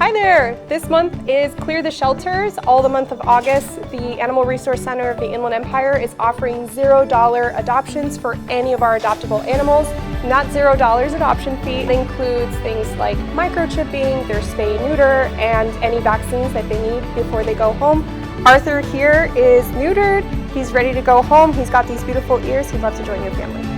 Hi there! This month is Clear the Shelters. All the month of August, the Animal Resource Center of the Inland Empire is offering $0 adoptions for any of our adoptable animals. And that $0 adoption fee includes things like microchipping, their spay-neuter, and any vaccines that they need before they go home. Arthur here is neutered. He's ready to go home. He's got these beautiful ears. He'd love to join your family.